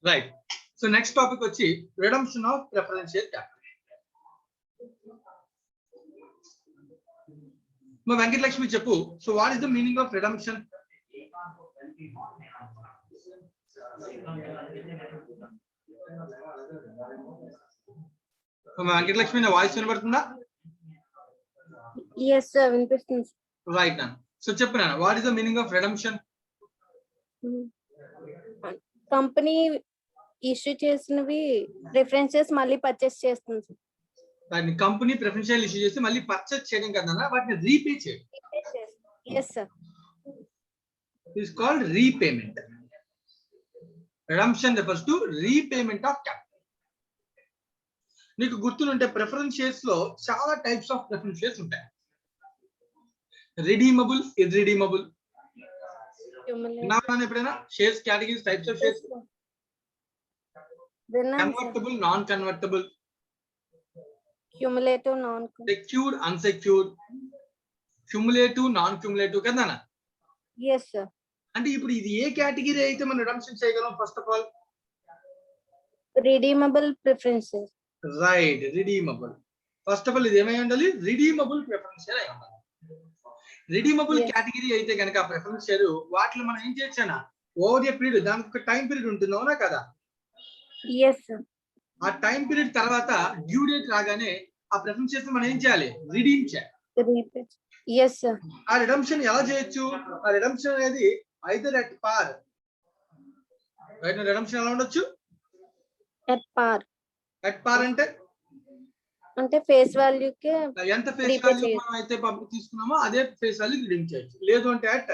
Right. So next topic వచ్చి redemption of preference share capital. మా వెంకటలక్ష్మి చెప్పు. So what is the meaning of redemption? మా వెంకటలక్ష్మి నా voice వినబడుతుందా? yes sir వినిపిస్తుంది. రైట్ నా. సో చెప్పు నా, what is the meaning of redemption? Company issue చేసినవి ప్రిఫరెన్సెస్ మళ్ళీ పర్చేస్ చేస్తుంది. దాన్ని కంపెనీ ప్రిఫరెన్షియల్ ఇష్యూ చేసి మళ్ళీ పర్చేస్ చేయడం కదా, వాటిని రీపే చేయడం. yes sir. It is called repayment. Redemption refers to repayment of capital. నీకు గుర్తుంటే ప్రిఫరెన్స్ షేర్స్ లో చాలా టైప్స్ ఆఫ్ ప్రిఫరెన్స్ షేర్స్ ఉంటాయి. రిడీమబుల్, ఇర్రిడీమబుల్. ఎప్పుడైనా shares categories, types of shares. Convertible, non convertible. Cumulative, non secured, unsecured. Cumulative, non cumulative కదా. yes sir. అంటే ఇప్పుడు ఇది ఏ కేటగిరీ అయితే మనం రిడమ్షన్ చేయగలం? First of all redeemable preferences. Right, redeemable. First of all ఇది ఏమై ఉండాలి? రిడీమబుల్ ప్రిఫరెన్స్ షేర్ అయి ఉండాలి. రిడీమబుల్ కేటగిరీ అయితే కనుక ప్రిఫరెన్స్ షేర్ వాటిలో మనం ఏం చేయొచ్చనా, ఓవర్ ఏ పీరియడ్, దానికి ఒక టైం పీరియడ్ ఉంటుంది, అవునా కదా? yes sir. ఆ టైం పీరియడ్ తర్వాత డ్యూ డేట్ రాగానే ఆ ప్రిఫరెన్స్ షేర్స్ మనం ఏం చేయాలి? రిడీమ్ చేయాలి. yes sir. ఆ రిడమ్షన్ ఎలా చేయొచ్చు? ఆ రిడమ్షన్ అనేది ఐదర్ అట్ పార్. రైట్, రిడమ్షన్ ఎలా ఉండొచ్చు? at par. అట్ పార్ అంటే ఫేస్ వాల్యూ కి ఎంత ఫేస్ వాల్యూ మనం అయితే పబ్లిక్ తీసుకున్నామో అదే ఫేస్ వాల్యూ రిడీమ్ చేయొచ్చు. లేదు అంటే at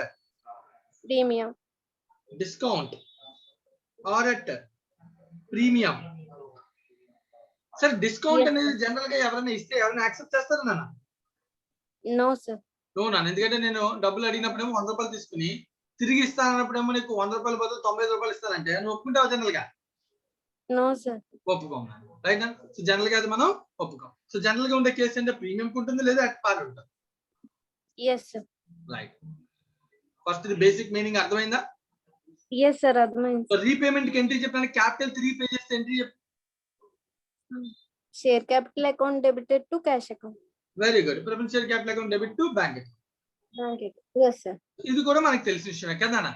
premium, discount or at premium. సరే, డిస్కౌంట్ అనేది జనరల్ గా ఎవరైనా ఇస్తే ఎవరైనా యాక్సెప్ట్ చేస్తారా నాన్న? no sir. నో నాన్న. ఎందుకంటే నేను డబ్బులు అడిగినప్పుడేమో 100 రూపాయలు తీసుకుని తిరిగి ఇస్తానన్నప్పుడేమో నీకు 100 రూపాయల బదులు 95 రూపాయలు ఇస్తానంటే నువ్వు ఒప్పుకుంటావు జనరల్ గా? no sir. ఒప్పుకోం. రైట్. సో జనరల్ గా అది మనం ఒప్పుకోం. సో జనరల్ గా ఉండే కేసు అంటే ప్రీమియం ఉంటుంది లేదా అట్ పార్ ఉంటుంది. yes sir. రైట్. ఫస్ట్ ఇది బేసిక్ మీనింగ్ అర్థమైందా? yes sir అర్థమైంది. సో రీపేమెంట్ కి ఎంట్రీ చెప్పాను. క్యాపిటల్ 3 పే చేస్తే ఎంట్రీ చెప్పు. Share capital account debited to cash account. Very good. Preference share capital account debit to bank account. yes sir. ఇది కూడా మనకు తెలిసిన విషయమే కదా.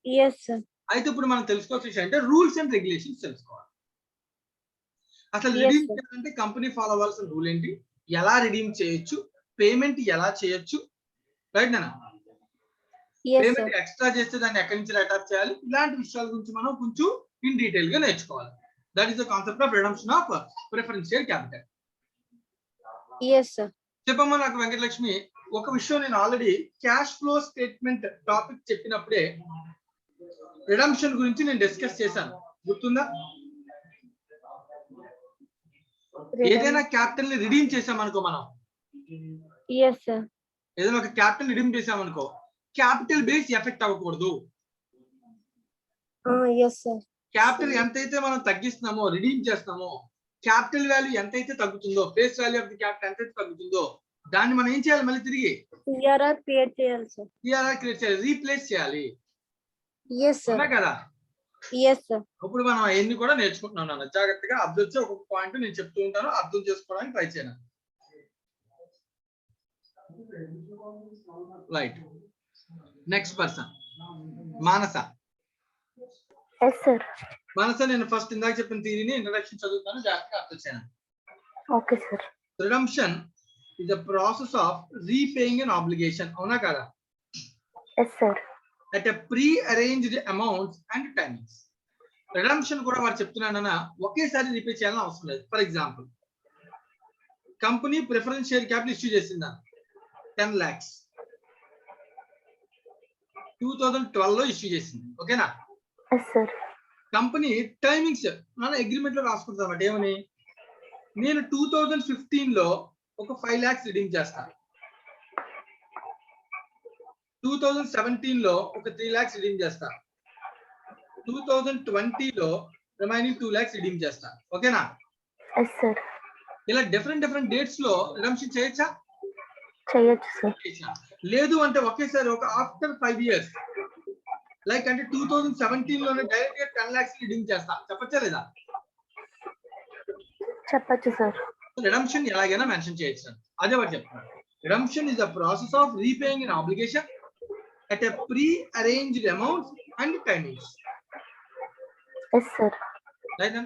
yes sir. అయితే ఇప్పుడు మనం తెలుసుకోవాల్సిన విషయం అంటే రూల్స్ అండ్ రెగ్యులేషన్స్ తెలుసుకోవాలి. అసలు రిడీమ్ చేయాలంటే కంపెనీ ఫాలో అవ్వాల్సిన రూల్ ఏంటి, ఎలా రిడీమ్ చేయొచ్చు, పేమెంట్ ఎలా చేయొచ్చు, రైట్ నాన్న? పేమెంట్ ఎక్స్ట్రా చేస్తే దాన్ని ఎక్కడి నుంచి రైట్ ఆఫ్ చేయాలి, ఇలాంటి విషయాల గురించి మనం కొంచెం ఇన్ డీటెయిల్ గా నేర్చుకోవాలి. That is the concept of redemption of preference share capital. yes sir. చెప్పమ్మా నాకు వెంకటలక్ష్మి. ఒక విషయం నేను already cash flow statement topic చెప్పినప్పుడే రిడమ్షన్ గురించి నేను డిస్కస్ చేశాను, గుర్తుందా? ఏదైనా క్యాపిటల్ ని రిడీమ్ చేసామనుకో మనం, yes sir. ఏదైనా ఒక క్యాపిటల్ రిడీమ్ చేసామనుకో, క్యాపిటల్ బేస్ ఎఫెక్ట్ అవ్వకూడదు. yes sir. క్యాపిటల్ ఎంతైతే మనం తగ్గిస్తున్నామో, రిడీమ్ చేస్తామో, క్యాపిటల్ వాల్యూ ఎంతైతే తగ్గుతుందో, face value of the capital ఎంతైతే తగ్గుతుందో దాన్ని మనం ఏం చేయాలి? మళ్ళీ తిరిగి CRR క్రియేట్ చేయాలి సార్. CRR క్రియేట్ చేయాలి, రీప్లేస్ చేయాలి. yes sir. కదా? yes sir. ఇప్పుడు మనం అవన్నీ కూడా నేర్చుకుంటున్నాం నాన్న. జాగ్రత్తగా అబ్జర్వ్ చేసి ఒక్కొక్క పాయింట్ నేను చెప్తూ ఉంటాను, అర్థం చేసుకోవడానికి ట్రై చేయను. రైట్. నెక్స్ట్ పర్సన్ మానస. yes sir. మానస, నేను ఫస్ట్ ఇందాక చెప్పిన థియరీని ఇంట్రడక్షన్ చదువుతాను, జాగ్రత్తగా అర్థం చేయను. okay sir. Redemption is the process of repaying an obligation, అవునా కదా? yes sir. at a pre-arranged amounts and timings. Redemption కూడా వారు చెప్తున్నానన్నా ఒకేసారి రీపే చేయాలని అవసరం లేదు. For example, company preference share capital issue చేసిందా 10 lakhs 2012 లో ఇష్యూ చేసింది, ఓకేనా? yes sir. కంపెనీ టైమింగ్స్ మన అగ్రిమెంట్ లో రాసుకుంటాం అన్నమాట. ఏమని? నేను 2015 లో ఒక 5 lakhs రిడీమ్ చేస్తాను, 2017 లో ఒక 3 lakhs రిడీమ్ చేస్తాను, 2020 లో రిమైనింగ్ 2 lakhs రిడీమ్ చేస్తాను, ఓకేనా? yes sir. ఇలా డిఫరెంట్ డేట్స్ లో రిడమ్షన్ చేయొచ్చా? చేయొచ్చు సార్. లేదు అంటే ఒకేసారి ఒక ఆఫ్టర్ 5 years లైక్ అంటే 2017 లోనే డైరెక్ట్ గా 10 lakhs రిడీమ్ చేస్తా చెప్పచ్చా లేదా? చెప్పచ్చు సార్. రిడమ్షన్ ఎలాగైనా మెన్షన్ చేయొచ్చు. అదే వాడు చెప్తున్నాడు. Redemption is the process of repaying an obligation at a pre-arranged amount and timings. Yes sir. Right?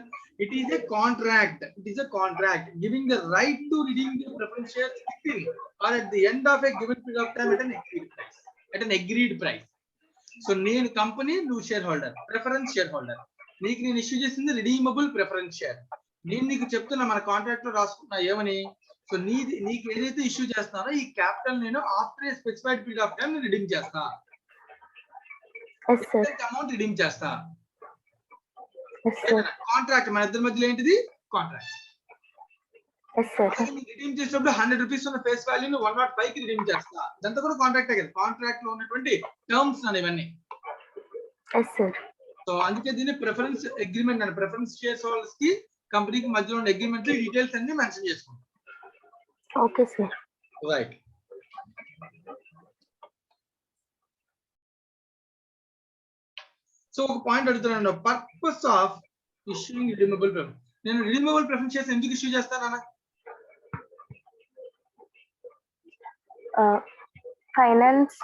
It is a contract. It is a contract giving the right to redeem the preference shares within or at the end of a given period of time at an agreed price. At an agreed price. So, నేను company, నువ్వు share holder, preference share holder. నీకు నేను issue చేసింది redeemable preference share. నేను నీకు చెప్తున్నా మన contract లో రాసుకున్నా ఏమని, సో నీకు ఏదైతే ఇష్యూ చేస్తానో ఈ క్యాపిటల్ నేను after A specified period of time నేను రిడీమ్ చేస్తా. అమౌంట్ రిడీమ్ చేస్తా. కాంట్రాక్ట్ మన ఇద్దరి మధ్యలో ఏంటిది? కాంట్రాక్ట్. రిడీమ్ చేసినప్పుడు 100 రూపీస్ ఉన్న ఫేస్ వాల్యూని 105 కి రిడీమ్ చేస్తా. ఇదంతా కూడా కాంట్రాక్టే కదా. కాంట్రాక్ట్ లో ఉన్నటువంటి టర్మ్స్ అని ఇవన్నీ. సో అందుకే దీన్ని ప్రిఫరెన్స్ అగ్రిమెంట్ అని, ప్రిఫరెన్స్ షేర్స్ హోల్డర్స్ కి కంపెనీకి మధ్యలో ఉన్న అగ్రిమెంట్ లో డీటెయిల్స్ అన్ని మెన్షన్ చేసుకుంటాం. Okay sir. రైట్. సో ఒక పాయింట్ అడుగుతున్నాను, purpose of issuing redeemable preference. నేను రిడీమబుల్ ప్రిఫరెన్స్ షేర్స్ ఎందుకు ఇష్యూ చేస్తానా? ఫైనాన్స్.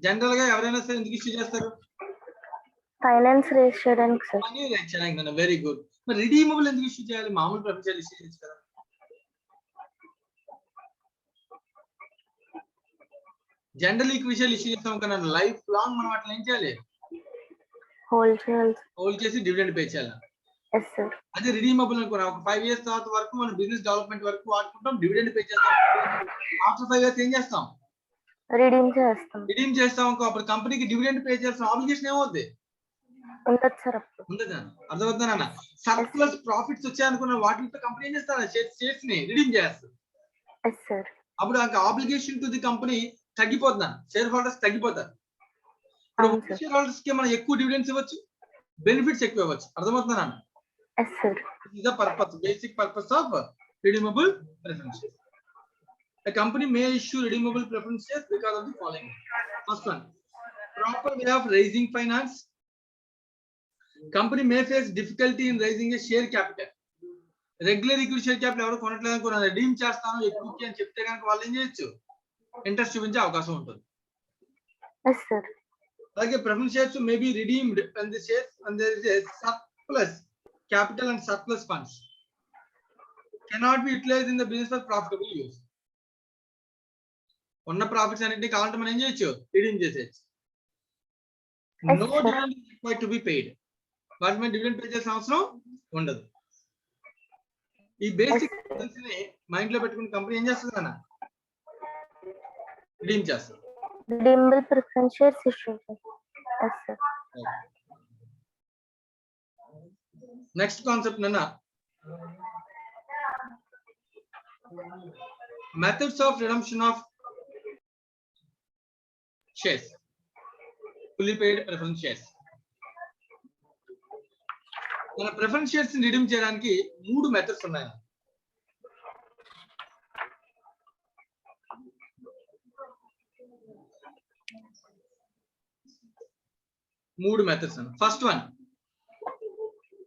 జనరల్ గా ఎవరైనా సరే ఎందుకు ఇష్యూ చేస్తారు? ఫైనాన్స్ రేస్ చేయడానికి సార్. మనీ రేస్ చేయడానికి. Very good. మరి రిడీమబుల్ ఎందుకు ఇష్యూ చేయాలి? మామూలు ప్రిఫరెన్స్ షేర్స్ ఇష్యూ చేయొచ్చు కదా. జనరల్ ఈక్విటీలు ఇష్యూ చేస్తాం కదా, లైఫ్ లాంగ్ మనం అట్లా ఏం చేయాలి? హోల్డ్ చేసి డివిడెండ్ పే చేయాలి. అదే రిడీమబుల్ అనుకున్నా, ఒక 5 years తర్వాత వరకు మనం బిజినెస్ డెవలప్మెంట్ వరకు వాడుకుంటాం, డివిడెండ్ పే చేస్తాం. ఆఫ్టర్ 5 years ఏం చేస్తాం? రిడీమ్ చేస్తాం. అప్పుడు కంపెనీకి డివిడెండ్ పే చేయాల్సిన ఆబ్లిగేషన్ ఏమవుద్ది? ఉండదు. అర్థమవుతుందా? సర్ప్లస్ ప్రాఫిట్స్ వచ్చాయనుకున్న వాటితో కంపెనీ ఏం చేస్తారు? షేర్స్ ని రిడీమ్ చేస్తారు. అప్పుడు ఆ ఆబ్లిగేషన్ టు ది కంపెనీ తగ్గిపోతున్నా, షేర్ హోల్డర్స్ తగ్గిపోతారు. షేర్ హోల్డర్స్ కి మనం ఎక్కువ డివిడెండ్స్ ఇవ్వచ్చు, బెనిఫిట్స్ ఎక్కువ ఇవ్వచ్చు. అర్థమవుతుందా? This is the purpose, basic purpose of redeemable preference shares. A company may issue redeemable preference shares because of the following. First one, proper way of raising finance. Company may face difficulty in raising a share capital. Regular equity share capital ఎవరు కొనట్లేదు అనుకున్నా, redeem చేస్తాను ఎక్కువకి అని చెప్తే కనుక వాళ్ళు ఏం చేయొచ్చు? Interest చూపించే అవకాశం ఉంటుంది. అలాగే preference shares may be redeemed when the shares when there is a surplus capital and surplus funds cannot be utilized in the business for profitable use. ఉన్న ప్రాఫిట్స్ అన్నిటిని కావాలంటే మనం ఏం చేయొచ్చు? రిడీమ్ చేసేయచ్చు. No dividend is required to be paid. వాటి మీద dividend pay చేయాల్సిన అవసరం ఉండదు. ఈ బేసిక్ ని మైండ్ లో పెట్టుకుని కంపెనీ ఏం చేస్తుంది అన్న? రిడీమ్ చేస్తుంది. Redeemable preference shares issue. Yes sir. Next concept nana, methods of redemption of shares, fully paid preference shares. మన ప్రిఫరెన్స్ షేర్స్ ని రిడీమ్ చేయడానికి 3 మెథడ్స్ ఉన్నాయి. మూడు methods. First one,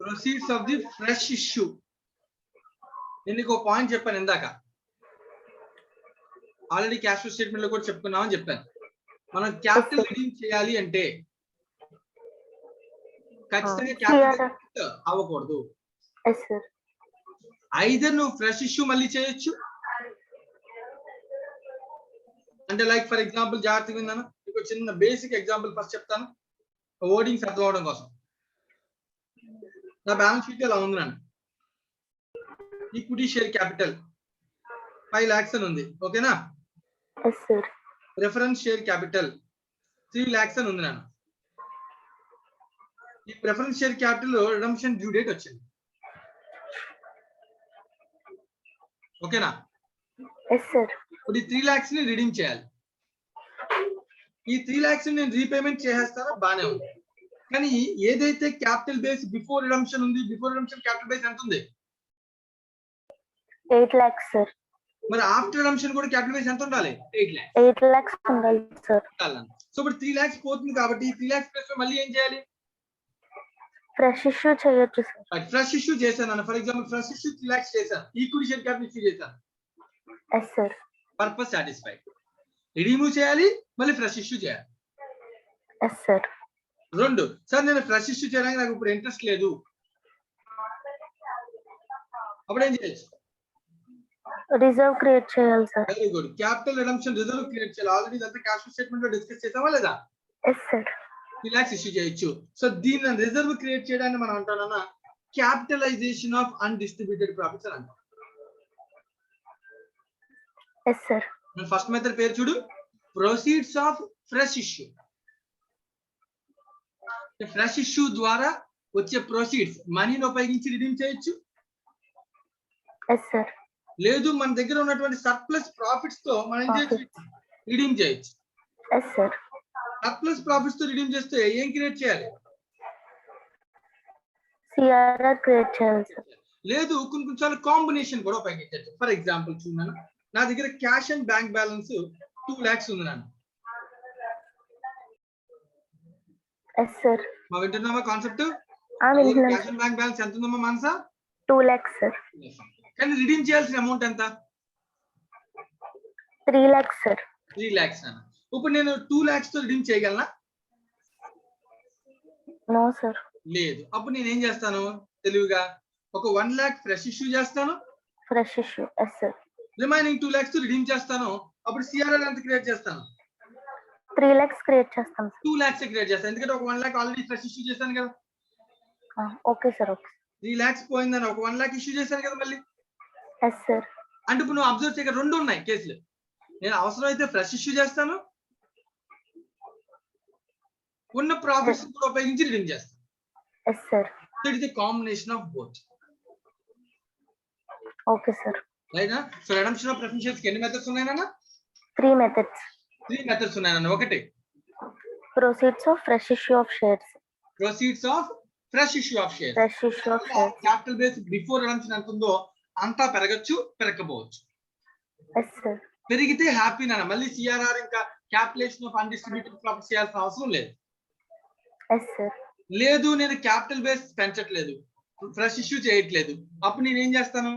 proceeds of the fresh issue. నేను ఒక point చెప్పాను ఇందాక, already cash flow statement లో కూడా చెప్పుకున్నామని చెప్పాను. మనం క్యాపిటల్ రిడీమ్ చేయాలి అంటే ఖచ్చితంగా క్యాపిటల్ అవ్వకూడదు. ఐదర్ నువ్వు ఫ్రెష్ ఇష్యూ మళ్ళీ చేయొచ్చు, అంటే లైక్ ఫర్ ఎగ్జాంపుల్ జాగ్రత్తగా విన్నాను, మీకు చిన్న బేసిక్ ఎగ్జాంపుల్ ఫస్ట్ చెప్తాను ఓడింగ్స్ అర్థం అవడం కోసం. నా బ్యాలెన్స్ షీట్ ఎలా ఉంది నాన్న, ఈక్విటీ షేర్ క్యాపిటల్ 5 lakhs అని ఉంది, ఓకేనా? ప్రిఫరెన్స్ షేర్ క్యాపిటల్ 3 lakhs అని ఉంది నాన్న. ఈ preference share capital redemption due date వచ్చింది, ఓకేనా? ఇప్పుడు ఈ 3 lakhs ని రిడీమ్ చేయాలి. ఈ 3 lakhs ని నేను రీపేమెంట్ చేసేస్తాను, బానే ఉంది. కానీ ఏదైతే క్యాపిటల్ బేస్ బిఫోర్ రిడమ్షన్ ఉంది, బిఫోర్ రిడమ్షన్ క్యాపిటల్ బేస్ ఎంత ఉంది? 8 lakhs సార్. మరి ఆఫ్టర్ రిడమ్షన్ కూడా క్యాపిటల్ బేస్ ఎంత ఉండాలి? 8 lakhs. 8 lakhs ఉండాలి సార్. సో ఇప్పుడు 3 lakhs పోతుంది కాబట్టి 3 lakhs ప్లస్ మళ్ళీ ఏం చేయాలి? ఫ్రెష్ ఇష్యూ చేయొచ్చు సార్. ఫ్రెష్ ఇష్యూ చేశాను. For example fresh issue 3 lakhs చేశాను, ఈక్విటీ షేర్ క్యాపిటల్ ఇష్యూ చేశాను. Yes sir. Purpose satisfied. Redeem చేయాలి, మళ్ళీ ఫ్రెష్ ఇష్యూ చేయాలి. Yes sir. రెండు, సార్ నేను ఫ్రెష్ ఇష్యూ చేయడానికి నాకు ఇప్పుడు ఇంట్రెస్ట్ లేదు, అప్పుడు ఏం చేయొచ్చు? రిజర్వ్ క్రియేట్ చేయాలి sir. Very good. Capital redemption reserve create చేయాలి. ఆల్రెడీ ఇదంతా క్యాష్ ఫ్లో స్టేట్మెంట్ లో డిస్కస్ చేసామా లేదా? Yes sir. 3 lakhs ఇష్యూ చేయొచ్చు. సో దీన్ని రిజర్వ్ క్రియేట్ చేయడానికి మనం అంటామన్నా క్యాపిటలైజేషన్ ఆఫ్ అన్డిస్ట్రిబ్యూటెడ్ ప్రాఫిట్స్ అని అంటాం. Yes sir. ఫస్ట్ మెథడ్ పేరు చూడు, proceeds of fresh issue. Fresh issue ద్వారా వచ్చే ప్రొసీడ్స్ మనీని ఉపయోగించి రిడీమ్ చేయొచ్చు. Yes sir. లేదు మన దగ్గర ఉన్నటువంటి సర్ప్లస్ ప్రాఫిట్స్ తో మనం ఏం చేయొచ్చు? రిడీమ్ చేయొచ్చు. Yes sir. సర్ప్లస్ ప్రాఫిట్స్ తో రిడీమ్ చేస్తే ఏం క్రియేట్ చేయాలి? సిఆర్ఆర్ క్రియేట్ చేయాలి సార్. లేదు కొన్ని కొన్నిసార్లు కాంబినేషన్ కూడా ఉపయోగించవచ్చు. ఫర్ ఎగ్జాంపుల్ చూడండి, నా దగ్గర cash and bank balance 2 lakhs ఉంది నాన్న. Yes sir. మా వింటున్నామా concept? Cash and bank balance ఎంత ఉందమ్మా మనసా? 2 lakhs సార్. కానీ రిడీమ్ చేయాల్సిన అమౌంట్ ఎంత? 3 lakhs సార్. 3 lakhs నాన్న. ఇప్పుడు నేను 2 lakhs తో రిడీమ్ చేయగలనా? No sir. లేదు. అప్పుడు నేను ఏం చేస్తాను తెలివిగా? ఒక 1 lakh ఫ్రెష్ ఇష్యూ చేస్తాను. Fresh issue. Yes sir. Remaining 2 lakhs తో రిడీమ్ చేస్తాను. అప్పుడు సిఆర్ఆర్ ఎంత క్రియేట్ చేస్తాను? 3 lakhs క్రియేట్ చేస్తాం సార్. 2 lakhs క్రియేట్ చేస్తాను, ఎందుకంటే ఒక 1 lakh ఆల్రెడీ ఫ్రెష్ ఇష్యూ చేశాను కదా. Okay sir. ఓకే. 3 lakhs పోయిందని ఒక 1 lakh ఇష్యూ చేశాను కదా మళ్ళీ. Yes sir. అంటే ఇప్పుడు నువ్వు అబ్జర్వ్ చేయక రెండు ఉన్నాయి కేసులు. నేను అవసరమైతే ఫ్రెష్ ఇష్యూ చేస్తాను, ఉన్న ప్రాఫిట్స్ కూడా ఉపయోగించి రిడీమ్ చేస్తాను. Yes sir. So it is the combination of both. Okay sir. Right నా? So redemption of preference shares కి ఎన్ని మెథడ్స్ ఉన్నాయన్నా? 3 methods. 3 మెథడ్స్ ఉన్నాయన్నా. ఒకటి Proceeds of fresh issue of shares. Proceeds of fresh issue of shares. Fresh issue of shares. Capital base before redemption ఎంత ఉందో అంతా పెరగచ్చు, పెరగకపోవచ్చు. Yes sir. పెరిగితే హ్యాపీ నాన్న, మళ్ళీ సిఆర్ఆర్ ఇంకా క్యాపిటలేషన్ ఆఫ్ అన్డిస్ట్రిబ్యూటెడ్ ప్రాఫిట్స్ చేయాల్సిన అవసరం లేదు. Yes sir. లేదు నేను క్యాపిటల్ బేస్ పెంచట్లేదు, ఫ్రెష్ ఇష్యూ చేయట్లేదు, అప్పుడు నేను ఏం చేస్తాను?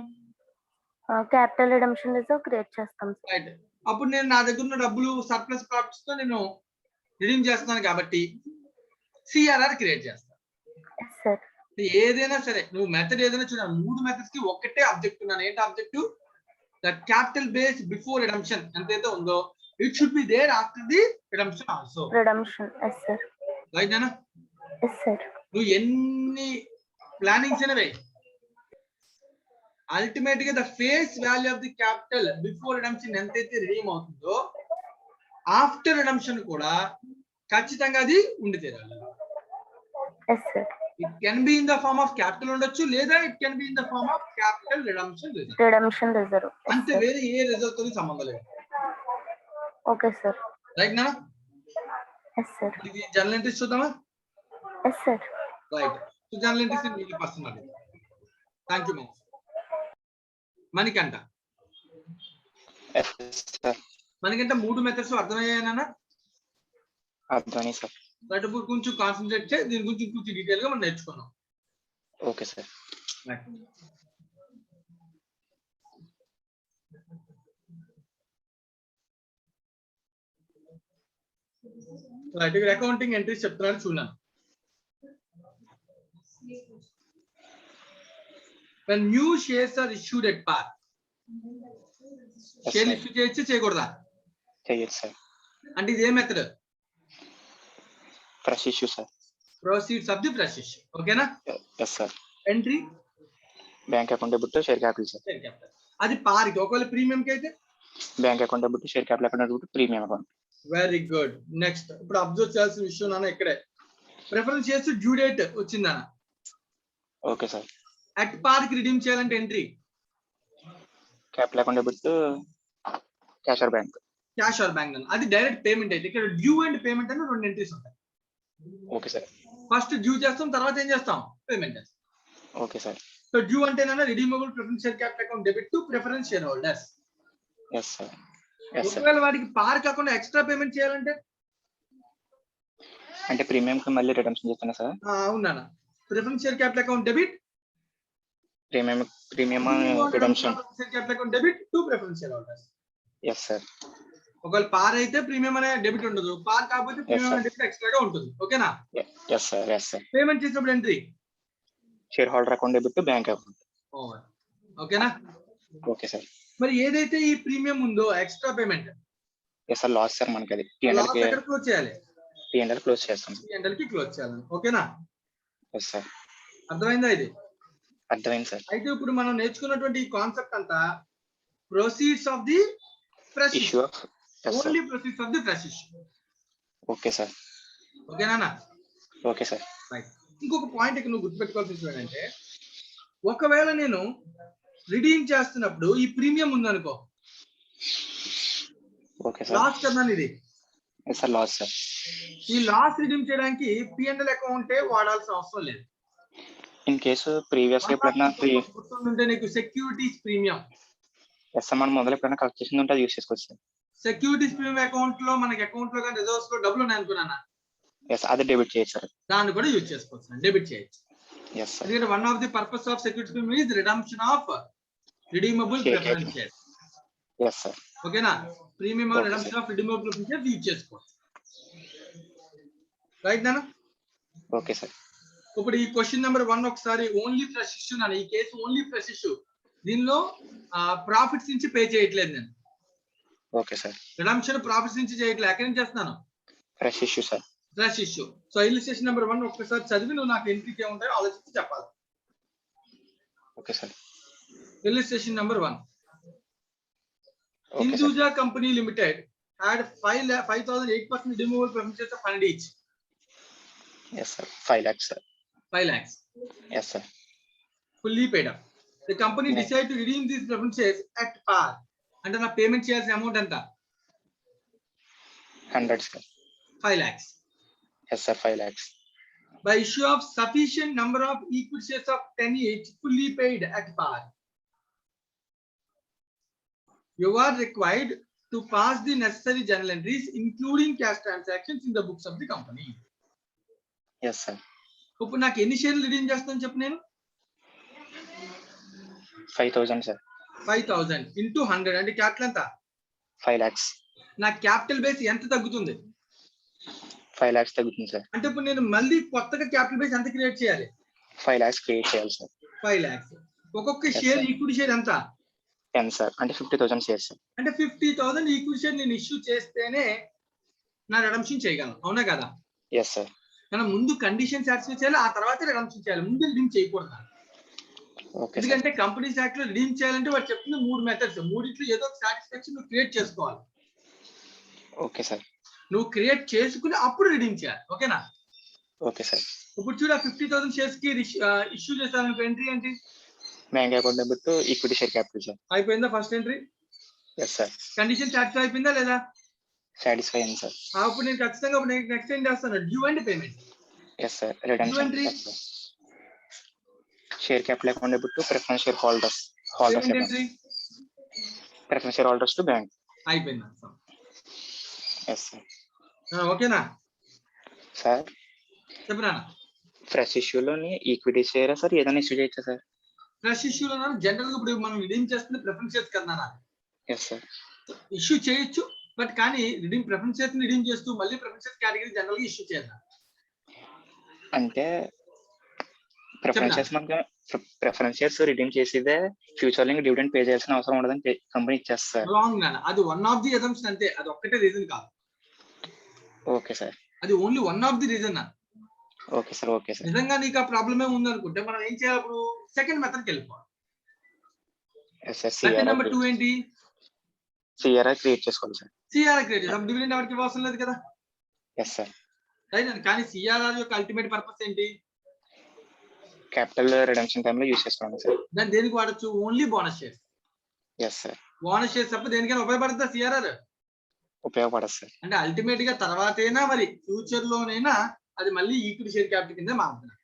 క్యాపిటల్ రిడమ్షన్ రిజర్వ్ క్రియేట్ చేస్తాం సార్. రైట్. అప్పుడు నేను నా దగ్గర ఉన్న డబ్బులు సర్ప్లస్ ప్రాఫిట్స్ తో నేను రిడీమ్ చేస్తున్నాను కాబట్టి సిఆర్ఆర్ క్రియేట్ చేస్తాను. Yes sir. ఏదైనా సరే నువ్వు మెథడ్ ఏదైనా చూడాలి, 3 మెథడ్స్ కి ఒకటే ఆబ్జెక్టివ్ ఉన్నాను. ఏంటి objective? The capital base before redemption ఎంతైతే ఉందో it should be there after the redemption also. Redemption. Yes sir. Right నాన్న? Yes sir. నువ్వు ఎన్ని ప్లానింగ్స్ అనేవి అల్టిమేట్ గా the face value of the capital before redemption ఎంతైతే రిడీమ్ అవుతుందో after redemption కూడా ఖచ్చితంగా అది ఉండి తీరాలి. Yes sir. It can be in the form of capital ఉండొచ్చు, లేదా it can be in the form of capital redemption reserve. Redemption reserve. అంతే, వేరే ఏ రిజర్వ్ తో సంబంధం లేదు. Okay sir. రైట్ నా? Yes sir. ఇది జనరల్ ఎంట్రీస్ చూద్దామా? Yes sir. Right. So general entries మీకు పర్సనల్. Thank you ma'am. మనకంట మనకంటే 3 మెథడ్స్ అర్థమయ్యాయనా? అర్థమని సార్. రైట్. ఇప్పుడు కొంచెం కాన్సన్ట్రేట్ చేసి దీని గురించి కొంచెం డీటెయిల్ గా మనం నేర్చుకున్నాం. Okay sir. రైట్. ఇక్కడ అకౌంటింగ్ ఎంట్రీస్ చెప్తున్నారు చూడండి. When new shares are issued at par, share issue చేయొచ్చు చేయకూడదా? చేయొచ్చు సార్. అంటే ఇది ఏ method? Fresh issue sir. Proceeds of the fresh issue. ఓకేనా? Yes sir. Entry bank account debit share capital sir. Share capital అది పార్ కి. ఒకవేళ ప్రీమియం కి అయితే bank account debit share capital account debit premium account. Very good. Next ఇప్పుడు observe చేయాల్సిన విషయం నాన్న ఇక్కడే ప్రిఫరెన్స్ షేర్స్ డ్యూ డేట్ వచ్చిందన్న. Okay sir. అట్ పార్ కి రిడీమ్ చేయాలంటే entry capital account debit cash or bank. Cash or bank అన్న. అది డైరెక్ట్ పేమెంట్ అయితే ఇక్కడ డ్యూ అండ్ పేమెంట్ అని 2 ఎంట్రీస్ ఉంటాయి. Okay sir. ఫస్ట్ డ్యూ చేస్తాం, తర్వాత ఏం చేస్తాం? పేమెంట్ చేస్తాం. Okay sir. సో డ్యూ అంటేనన్నా redeemable preference share capital account debit to preference share holders. Yes sir. Yes sir. ఒకవేళ వాడికి పార్ కాకుండా ఎక్స్ట్రా పేమెంట్ చేయాలంటే అంటే ప్రీమియం కి మళ్ళీ రిడమ్షన్ చేస్తున్నా సార్. అవునా, preference share capital account debit, premium redemption. Share capital account debit to preference share holders. Yes sir. ఒకవేళ పార్ అయితే ప్రీమియం అనే డెబిట్ ఉండదు, పార్ కాకపోతే ప్రీమియం అనే డెబిట్ ఎక్స్ట్రాగా ఉంటుంది. ఓకేనా? Yes sir. Yes sir. Payment చేసినప్పుడు entry share holder account debit to bank account. ఓకేనా? Okay sir. మరి ఏదైతే ఈ ప్రీమియం ఉందో extra payment, yes sir, loss sir మనకి అది లాస్ ఎక్కడ క్లోజ్ చేయాలి? P&L క్లోజ్ చేస్తాం. P&L కి క్లోజ్ చేయాలి. ఓకేనా? Yes sir. అర్థమైందా ఇది? అర్థమైంది సార్. అయితే ఇప్పుడు మనం నేర్చుకున్నటువంటి ఈ కాన్సెప్ట్ అంతా proceeds of the fresh issue of. Only proceeds of the fresh issue. Okay sir. ఓకేనా? Okay sir. రైట్. ఇంకొక పాయింట్ ఇక్కడ నువ్వు గుర్తుపెట్టుకోవాల్సిన విషయం ఏంటంటే, ఒకవేళ నేను రిడీమ్ చేస్తున్నప్పుడు ఈ ప్రీమియం ఉందనుకో, ఓకే సార్. లాస్ కదా ఇది. Yes sir, loss sir. ఈ లాస్ రిడీమ్ చేయడానికి P&L అకౌంటే వాడాల్సిన అవసరం లేదు. ఇన్ కేసు ప్రీవియస్ గా ఎప్పుడైనా ఉంటే నీకు సెక్యూరిటీస్ ప్రీమియం. ఎస్ సార్, మనం మొదలు ఎప్పుడైనా కలెక్ట్ చేసింది ఉంటే అది యూస్ చేసుకోవచ్చు సార్. సెక్యూరిటీస్ ప్రీమియం అకౌంట్ లో మనకి అకౌంట్ లో కానీ రిజర్వ్స్ లో డబ్బులు ఉన్నాయి అనుకున్నానా, ఎస్, అది డెబిట్ చేయొచ్చు సార్. దాన్ని కూడా యూజ్ చేసుకోవచ్చు, డెబిట్ చేయొచ్చు. Yes sir. ఎందుకంటే one of the purpose of security premium is redemption of redeemable preference shares. Yes sir. ఓకేనా? Premium redemption of redeemable preference shares use చేసుకోవచ్చు. రైట్ నానా? Okay sir. ఇప్పుడు ఈ క్వశ్చన్ నెంబర్ 1 ఒకసారి only fresh issue నాన్న, ఈ case only fresh issue. దీనిలో profits నుంచి పే చేయట్లేదు నేను. Okay sir. రిడమ్షన్ ప్రాఫిట్స్ నుంచి చేయట్లేదు, ఎక్కడి నుంచి చేస్తున్నాను? Fresh issue sir. Fresh issue. So illustration number 1 ఒక్కసారి చదివి నువ్వు నాకు ఎంట్రీకి ఏముంటాయో ఆలోచించి చెప్పాలి. Okay sir. Illustration number 1. Okay sir. Hinduja Company Limited had 5,008% redeemable preference shares of 100 each. Yes sir. 5 lakhs sir. 5 lakhs. Yes sir. Fully paid up. The company decided to redeem these preference shares at par. అంటే నా payment చేయాల్సిన amount ఎంత? 100 sir. 5 lakhs. Yes sir, 5 lakhs. By issue of sufficient number of equity shares of 10 each, fully paid at par. You are required to pass the necessary journal entries, including cash transactions, in the books of the company. Yes sir. ఇప్పుడు నాకు ఎన్ని షేర్లు redeem చేస్తాను చెప్పు నేను? 5,000 sir. 5,000 into 100 అంటే capital ఎంత? 5 lakhs. నా క్యాపిటల్ బేస్ ఎంత తగ్గుతుంది? 5 lakhs తగ్గుతుంది సార్. అంటే ఇప్పుడు నేను మళ్ళీ కొత్తగా క్యాపిటల్ బేస్ ఎంత క్రియేట్ చేయాలి? 5 lakhs క్రియేట్ చేయాలి సార్. 5 lakhs. ఒక్కొక్క షేర్ ఈక్విటీ షేర్ ఎంత? 10 సార్. అంటే 50,000 షేర్స్ సార్. అంటే 50,000 ఈక్విటీ షేర్ నేను ఇష్యూ చేస్తేనే నా రిడమ్షన్ చేయగలను, అవునా కదా? Yes sir. మనం ముందు కండిషన్ సాటిస్ఫై చేయాలి, ఆ తర్వాత రిడమ్షన్ చేయాలి, ముందు రిడీమ్ చేయకూడదు. Okay sir. ఎందుకంటే కంపెనీస్ యాక్ట్ లో రిడీమ్ చేయాలంటే వాడు చెప్తున్న 3 మెథడ్స్, మూడిట్లో ఏదో ఒక సాటిస్ఫాక్షన్ నువ్వు క్రియేట్ చేసుకోవాలి. Okay sir. నువ్వు క్రియేట్ చేసుకుని అప్పుడు రిడీమ్ చేయాలి. ఓకేనా? Okay sir. ఇప్పుడు చూడ 50,000 షేర్స్ కి ఇష్యూ చేస్తాను. ఎంట్రీ ఏంటి? Bank account debit to equity share capital sir. అయిపోయిందా first entry? Yes sir. Condition satisfy అయిపోయిందా లేదా? సాటిస్ఫై అయింది సార్. అప్పుడు నేను ఖచ్చితంగా నెక్స్ట్ ఏం చేస్తాను? Due and payment. Yes sir. Redemption share capital account debit to preference share holders. Entry preference share holders to bank. అయిపోయింది. Yes sir. ఓకేనా సార్? చెప్పరా? ఫ్రెష్ ఇష్యూలోని ఈక్విటీ షేర్ సార్ ఏదైనా ఇష్యూ చేయొచ్చా సార్? ఫ్రెష్ ఇష్యూలో జనరల్ గా ఇప్పుడు మనం రిడీమ్ చేస్తుంది ప్రిఫరెన్స్ షేర్స్ కదా. Yes sir. ఇష్యూ చేయొచ్చు, బట్ కానీ రిడీమ్ ప్రిఫరెన్స్ షేర్స్ రిడీమ్ చేస్తూ మళ్ళీ ప్రిఫరెన్స్ షేర్స్ కేటగిరీ జనరల్ గా ఇష్యూ చేద్దాం. అంటే ప్రిఫరెన్స్ షేర్స్ మనకి ప్రిఫరెన్స్ షేర్స్ రిడీమ్ చేసేదే ఫ్యూచర్ లో డివిడెండ్ పే చేయాల్సిన అవసరం ఉండదని కంపెనీ ఇచ్చేస్తారు. రాంగ్ నాన్న, అది వన్ ఆఫ్ ది అజంప్షన్ అంతే, అది ఒక్కటే రీజన్ కాదు. Okay sir. అది only one of the reason. Okay sir. Okay sir. నిజంగా నీకు ఆ ప్రాబ్లమే ఉంది అనుకుంటే మనం ఏం చేయాలి? అప్పుడు సెకండ్ మెథడ్కి వెళ్ళిపోవాలి. మెథడ్ నెంబర్ 2 ఏంటి? సిఆర్ఐ క్రియేట్ చేసుకోవాలి సార్. సిఆర్ఐ క్రియేట్ చేద్దాం. డివిడెండ్ ఎవరికి అవసరం లేదు కదా. Yes sir. రైట్. కానీ సిఆర్ఆర్ యొక్క అల్టిమేట్ పర్పస్ ఏంటి? క్యాపిటల్ రిడమ్షన్ టైంలో యూస్ చేసుకోండి సార్. దాన్ని దేనికి వాడచ్చు? Only bonus shares. Yes sir. Bonus shares తప్ప దేనికైనా ఉపయోగపడుతుందా సిఆర్ఆర్? ఉపయోగపడదు సార్. అంటే అల్టిమేట్ గా తర్వాతైనా మరి ఫ్యూచర్ లోనైనా అది మళ్ళీ ఈక్విటీ షేర్ క్యాపిటల్ కింద మారుతుంది.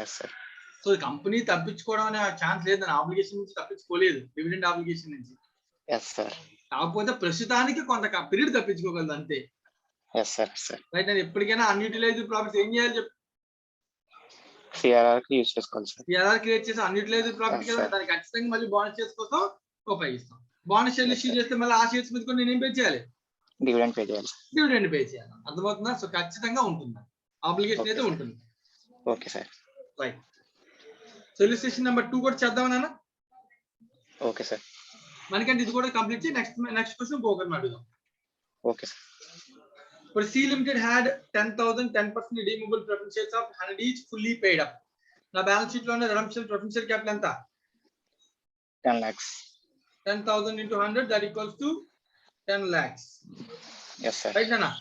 Yes sir. సో కంపెనీ తప్పించుకోవడం అనే ఛాన్స్ లేదు, దాని ఆబ్లిగేషన్ నుంచి తప్పించుకోలేదు, డివిడెండ్ ఆబ్లిగేషన్ నుంచి. Yes sir. కాకపోతే ప్రస్తుతానికి కొంత పీరియడ్ తప్పించుకోగలదు అంతే. Yes sir. Yes sir. Right. నేను ఎప్పటికైనా అన్యూటిలైజ్డ్ ప్రాఫిట్స్ ఏం చేయాలి చెప్పు? సిఆర్ఆర్ కి యూజ్ చేసుకోవాలి సార్. సిఆర్ఆర్ క్రియేట్ చేసి అన్యూటిలైజ్డ్ ప్రాఫిట్ Yes, కదా, sir. దానికి ఖచ్చితంగా మళ్ళీ బోనస్ షేర్స్ కోసం ఉపయోగిస్తాం. బోనస్ షేర్లు Yes, ఇష్యూ sir. చేస్తే మళ్ళీ ఆ షేర్స్ మీద కూడా నేను ఏం పే చేయాలి? డివిడెండ్ పే చేయాలి సార్. డివిడెండ్ పే చేయాలి. అర్థమవుతుందా? సో ఖచ్చితంగా ఉంటుంది, ఆబ్లిగేషన్ Okay, అయితే sir. ఉంటుంది. Okay sir. Right. So illustration number 2 కూడా చేద్దామన్నా? Okay sir. మనకంటే ఇది కూడా కంప్లీట్ చేసి నెక్స్ట్ క్వశ్చన్ పోకర్ అడుగుదాం. Okay sir. ఇప్పుడు C Limited had 10,000 10% redeemable preference shares of 100 each fully paid up. నా బ్యాలెన్స్ షీట్ లో ఉన్న redemption preference share capital ఎంత? 10 lakhs. 10,000 into 100 that equals to 10 lakhs. Yes sir. Right Nana?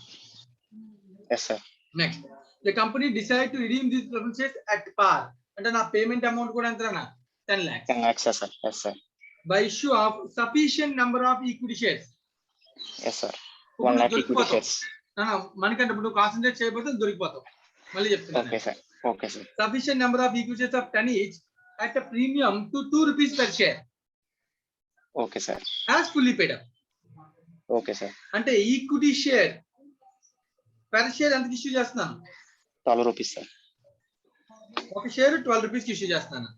Yes sir. Next, the company decided to redeem these preference shares at par. అంటే నా payment amount కూడా ఎంతనా? 10 lakhs. 10 lakhs sir. Yes sir. By issue of sufficient number of equity shares. Yes sir. 1 lakh equity shares. మనకంటే ఇప్పుడు concentrate చేయకపోతే దొరికిపోతాం. మళ్ళీ చెప్తున్నా. Okay sir. Okay sir. Sufficient number of equity shares of 10 each at a premium to 2 rupees per share. Okay sir. As fully paid up. Okay sir. అంటే equity share per share ఎంత issue చేస్తున్నాను? 12 rupees sir. ఒక share 12 rupees కి issue చేస్తున్నాను.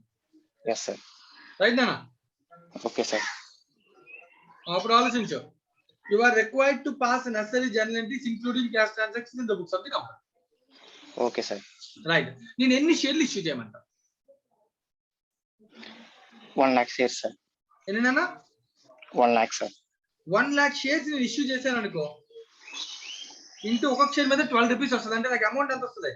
Yes sir. Right నానా? Okay sir. అప్పుడు ఆలోచించు. You are required to pass necessary journal entries including cash transactions in the books of the company. Okay sir. Right. నేను ఎన్ని షేర్లు ఇష్యూ చేయమంటా? 1 lakh shares sir. ఎన్నినా? 1 lakh sir. 1 lakh షేర్స్ నేను issue చేశాను అనుకో, ఇంటూ ఒక్కొక్క షేర్ మీద 12 రూపీస్ వస్తుంది. అంటే నాకు అమౌంట్ ఎంత వస్తుంది?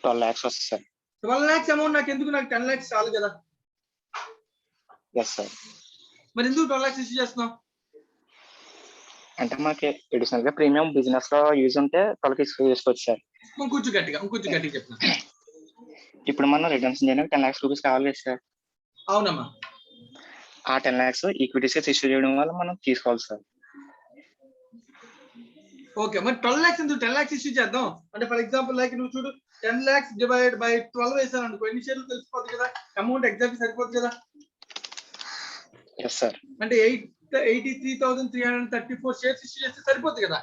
12 lakhs వస్తుంది సార్. 12 lakhs అమౌంట్ నాకు ఎందుకు? నాకు 10 lakhs చాలు కదా. Yes sir. మరి ఎందుకు 12 lakhs ఇష్యూ చేస్తున్నాం? అంటే మనకి అడిషనల్ గా ప్రీమియం బిజినెస్ లో యూజ్ ఉంటే 12 చేసుకోవచ్చు సార్. ఇంకొంచెం గట్టిగా చెప్తున్నా. ఇప్పుడు మనం రిడమ్షన్ చేయడానికి 10 lakhs రూపీస్ కావాలి కదా సార్. అవునమ్మా. ఆ 10 lakhs ఈక్విటీ షేర్స్ ఇష్యూ చేయడం వల్ల మనం తీసుకోవాలి సార్. ఓకే, మరి 12 lakhs ఎందుకు? 10 lakhs ఇష్యూ చేద్దాం. అంటే ఫర్ ఎగ్జాంపుల్ లైక్ నువ్వు చూడు, 10 lakhs డివైడ్ బై 12 వేసాను అనుకో, ఎన్ని షేర్లు తెలిసిపోతుంది కదా, అమౌంట్ ఎగ్జాక్ట్ సరిపోతుంది కదా. Yes sir. అంటే 83,334 షేర్స్ ఇష్యూ చేస్తే సరిపోతుంది కదా.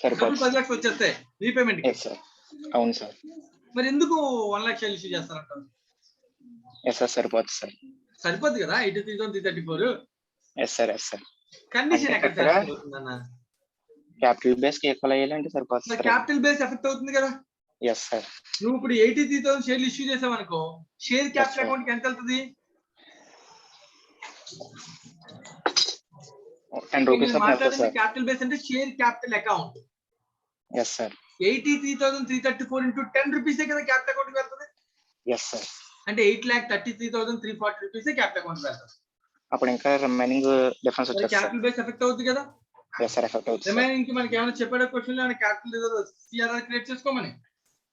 సరిపోతుంది. 10 lakhs వచ్చేస్తాయి రీపేమెంట్. Yes sir. అవును సార్. మరి ఎందుకు 1 lakh షేర్లు ఇష్యూ చేస్తారంటారు? Yes sir. సరిపోతుంది సార్. సరిపోతుంది కదా 83,334. Yes sir. Yes sir. Condition ఎక్కడ అంటే అవుతుందన్న? క్యాపిటల్ బేస్ కి ఈక్వల్ అయ్యాలంటే సరిపోతుంది సార్. క్యాపిటల్ బేస్ ఎఫెక్ట్ అవుతుంది కదా. Yes sir. నువ్వు ఇప్పుడు 83,000 షేర్లు ఇష్యూ చేసావు అనుకో, షేర్ క్యాపిటల్ sir. అకౌంట్ కి ఎంత వెళ్తుంది? 10 రూపీస్ సార్. క్యాపిటల్ బేస్ అంటే share capital account. Yes sir. 83,334 into 10 rupees కదా క్యాపిటల్ అకౌంట్ కి వెళ్తుంది. Yes sir. అంటే 8,33,340 రూపీస్ క్యాపిటల్ అకౌంట్ కి వెళ్తుంది. అప్పుడు ఇంకా రిమైనింగ్ డిఫరెన్స్ వచ్చేస్తుంది సార్. క్యాపిటల్ బేస్ ఎఫెక్ట్ అవుతుంది కదా. Yes sir. ఎఫెక్ట్ అవుతుంది సార్. రిమైనింగ్ కి మనకి ఏమైనా చెప్పాడో క్వశ్చన్ లో క్యాపిటల్ సిఆర్ఆర్ క్రియేట్ చేసుకోమని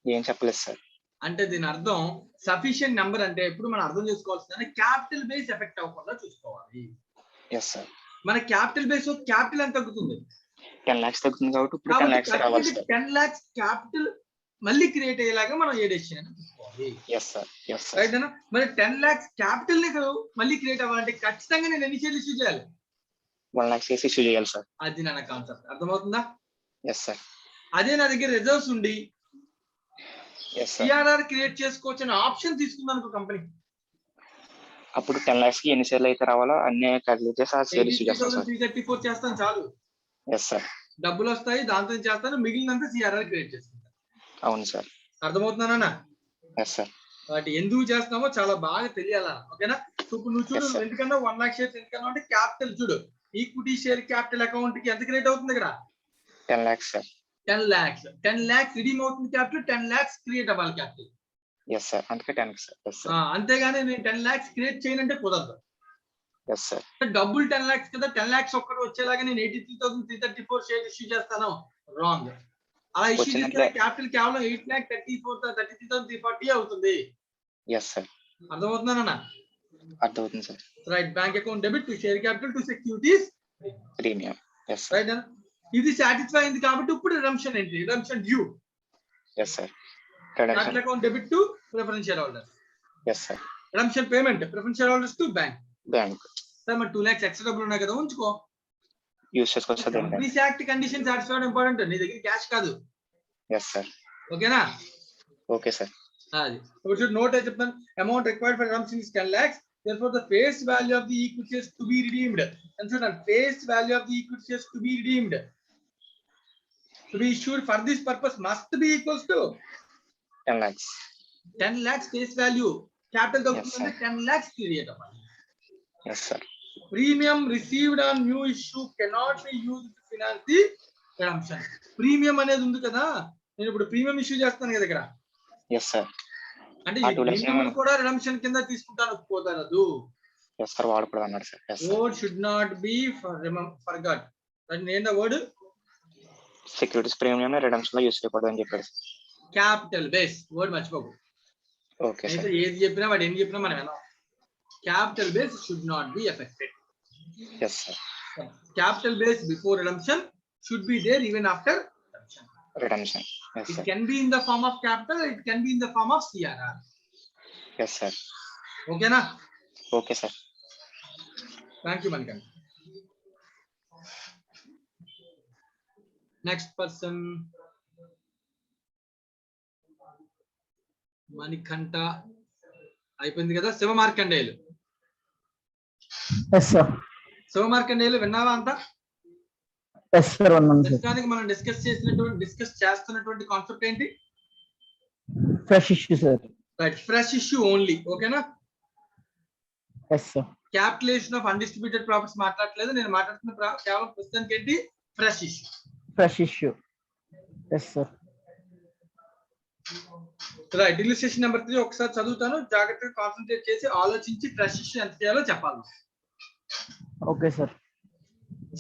ఏం చెప్పలేదు సార్. అంటే దీని అర్థం సఫిషియెంట్ నెంబర్ అంటే ఎప్పుడు మనం అర్థం చేసుకోవాల్సింది క్యాపిటల్ బేస్ ఎఫెక్ట్ అవ్వకుండా చూసుకోవాలి. Yes sir. మన క్యాపిటల్ బేస్ క్యాపిటల్ ఎంత తగ్గుతుంది? 10 lakhs తగ్గుతుంది కాబట్టి ఇప్పుడు 10 lakhs రావాలి సార్. 10 lakhs క్యాపిటల్ మళ్ళీ క్రియేట్ అయ్యేలాగా మనం ఏ డెసిషన్ తీసుకోవాలి. Yes sir. Yes sir. Right అన్న. మరి 10 lakhs క్యాపిటల్ ని మళ్ళీ క్రియేట్ అవ్వాలంటే ఖచ్చితంగా నేను ఎన్ని షేర్లు ఇష్యూ చేయాలి? 1 lakh షేర్స్ ఇష్యూ చేయాలి సార్. అది నా కాన్సెప్ట్ అర్థమవుతుందా? Yes sir. అదే నా దగ్గర రిజర్వ్స్ ఉండి ఎస్ సార్. సిఆర్ఆర్ క్రియేట్ చేసుకోవచ్చు అనే ఆప్షన్ తీసుకుందాం అనుకో కంపెనీ, అప్పుడు 10 lakhs కి ఎన్ని షేర్లు అయితే రావాలో అన్ని క్యాలిక్యులేట్ చేసి ఆ షేర్ ఇష్యూ చేస్తాం సార్. 83,334 చేస్తాను చాలు. Yes sir. డబ్బులు వస్తాయి, దాంతో చేస్తాను, మిగిలినంత సిఆర్ఆర్ క్రియేట్ చేసుకుంటాను. అవును సార్. అర్థమవుతున్నానా? Yes sir. వాటి ఎందుకు చేస్తున్నామో చాలా బాగా తెలియాలా. ఓకేనా? ఇప్పుడు నువ్వు చూడు, Yes, sir. ఎందుకన్నా 1 lakh షేర్స్ ఎందుకన్నా అంటే క్యాపిటల్ చూడు, ఈక్విటీ షేర్ క్యాపిటల్ అకౌంట్ కి ఎంత క్రియేట్ అవుతుంది ఇక్కడ? 10 lakhs sir. 10 lakhs. 10 lakhs redeem అవుతుంది క్యాపిటల్, 10 lakhs క్రియేట్ అవ్వాలి క్యాపిటల్. Yes sir. అందుకే 10 lakhs సార్. Yes sir. అంతేగాని నేను 10 lakhs క్రియేట్ చేయనంటే కుదరదు. Yes sir. డబ్బులు 10 lakhs కదా, 10 lakhs ఒక్కటి వచ్చేలాగా నేను 83,334 షేర్ ఇష్యూ చేస్తాను. రాంగ్. అలా ఇష్యూ చేస్తే వచ్చినట్లే. క్యాపిటల్ కేవలం 8,33,340 అవుతుంది. Yes sir. అర్థమవుతుందన్నా? అర్థమవుతుంది sir. Right. Bank account debit to share capital to securities. Premium. Yes sir. Right అన్న. ఇది సాటిస్ఫై అయింది కాబట్టి ఇప్పుడు redemption entry, redemption due. Yes sir. Capital account debit to preference share holders. Yes sir. Redemption payment preference share holders to bank. Bank. Sir మరి 2 lakhs extra డబ్బులు ఉన్నాయి కదా, ఉంచుకో. యూస్ చేసుకోవచ్చు సార్ దీన్ని. కంపెనీస్ యాక్ట్ కండిషన్ సాటిస్ఫై అవడం important, నీ దగ్గర క్యాష్ కాదు. Yes sir. ఓకేనా? Okay sir. అది ఇప్పుడు చూడు నోట్ అయితే చెప్తాను. Amount required for redemption is 10 lakhs. Therefore, the face value of the equity shares to be redeemed. And so, the face value of the equity shares to be redeemed, to be issued for this purpose, must be equals to 10 lakhs. 10 lakhs face value. Capital Yes, sir. 10 lakhs create. Yes sir. Premium received on new issue cannot be used to finance the redemption. Premium అనేది ఉంది కదా, నేను ఇప్పుడు premium issue చేస్తాను కదా ఇక్కడ. Yes sir. అంటే ఆ ఈ 2 lakhs ప్రీమియం కూడా రిడెంప్షన్ కింద తీసుకుంటాను కుదరదు. ఎస్ సార్, వాడకూడదు అన్నాడు sir. Yes sir. Word should not be forgot. అంటే నేను వర్డ్ సెక్యూరిటీస్ ప్రీమియం రిడెంప్షన్ లో యూస్ చేయకూడదు అని చెప్పాడు సార్. క్యాపిటల్ బేస్ వర్డ్ మర్చిపోకు. ఓకే అయితే సార్. ఏది చెప్పినా వాడు ఏం చెప్పినా మనం వినాం. Capital base should not be affected. Yes sir. Capital base before redemption should be there even after redemption. Redemption. Yes It sir. can be in the form of capital, it can be in the form of CRR. Yes sir. ఓకేనా? Okay sir. Thank you Manikanta. Next person Manikanta అయిపోయింది కదా. Sivamarkandeyulu. Yes sir. Sivamarkandeyulu విన్నావా అంతా? Yes sir ఉన్నాను sir. ప్రస్తుతానికి మనం discuss చేస్తున్నటువంటి concept ఏంటి? Fresh issue sir. Right, fresh issue only. ఓకేనా? Yes sir. Capitalization of undistributed profits మాట్లాడలేదు, నేను మాట్లాడుతున్న కేవలం ప్రస్తుతానికి ఏంటి? Fresh issue. Fresh issue. Yes sir. Right, illustration number 3 ఒకసారి చదువుతాను, జాగ్రత్తగా కాన్సన్ట్రేట్ చేసి ఆలోచించి ఫ్రెష్ ఇష్యూ ఎంత చేయాలో చెప్పాలి. Okay sir.